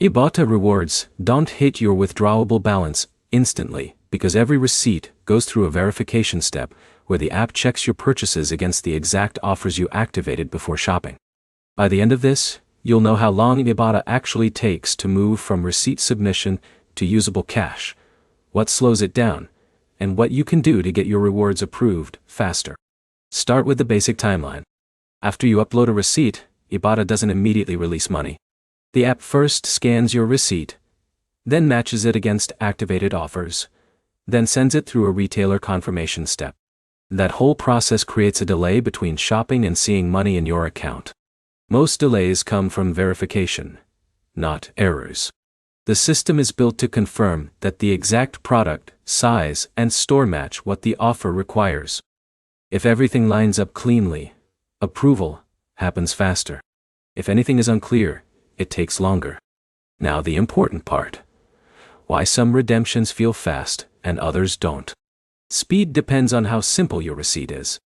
Ibotta rewards don't hit your withdrawable balance instantly because every receipt goes through a verification step where the app checks your purchases against the exact offers you activated before shopping. By the end of this, you'll know how long Ibotta actually takes to move from receipt submission to usable cash, what slows it down, and what you can do to get your rewards approved faster. Start with the basic timeline. After you upload a receipt, Ibotta doesn't immediately release money. The app first scans your receipt, then matches it against activated offers, then sends it through a retailer confirmation step. That whole process creates a delay between shopping and seeing money in your account. Most delays come from verification, not errors. The system is built to confirm that the exact product, size, and store match what the offer requires. If everything lines up cleanly, approval happens faster. If anything is unclear, it takes longer. Now the important part. Why some redemptions feel fast and others don't. Speed depends on how simple your receipt is.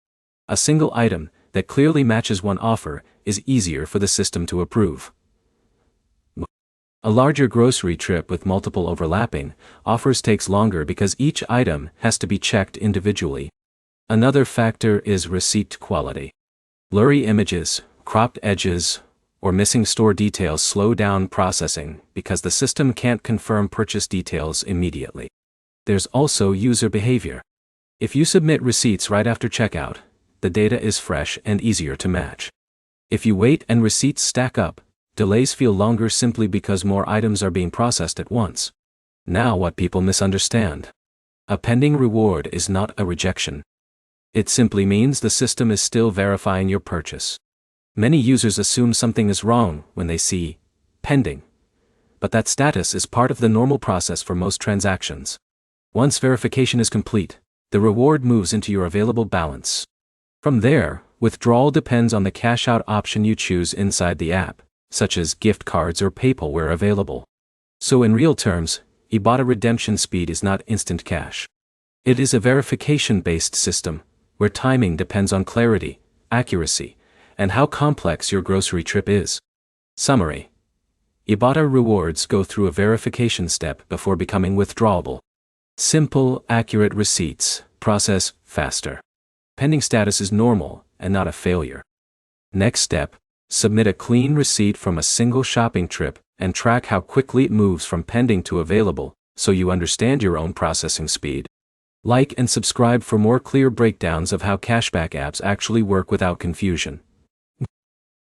A single item that clearly matches one offer is easier for the system to approve. A larger grocery trip with multiple overlapping offers takes longer because each item has to be checked individually. Another factor is receipt quality. Blurry images, cropped edges, or missing store details slow down processing because the system can't confirm purchase details immediately. There's also user behavior. If you submit receipts right after checkout, the data is fresh and easier to match. If you wait and receipts stack up, delays feel longer simply because more items are being processed at once. Now what people misunderstand. A pending reward is not a rejection. It simply means the system is still verifying your purchase. Many users assume something is wrong when they see pending, but that status is part of the normal process for most transactions. Once verification is complete, the reward moves into your available balance. From there, withdrawal depends on the cash-out option you choose inside the app, such as gift cards or PayPal where available. So in real terms, Ibotta redemption speed is not instant cash. It is a verification-based system, where timing depends on clarity, accuracy, and how complex your grocery trip is. Summary. Ibotta rewards go through a verification step before becoming withdrawable. Simple, accurate receipts process faster. Pending status is normal and not a failure. Next step, submit a clean receipt from a single shopping trip and track how quickly it moves from pending to available so you understand your own processing speed. Like and subscribe for more clear breakdowns of how cashback apps actually work without confusion.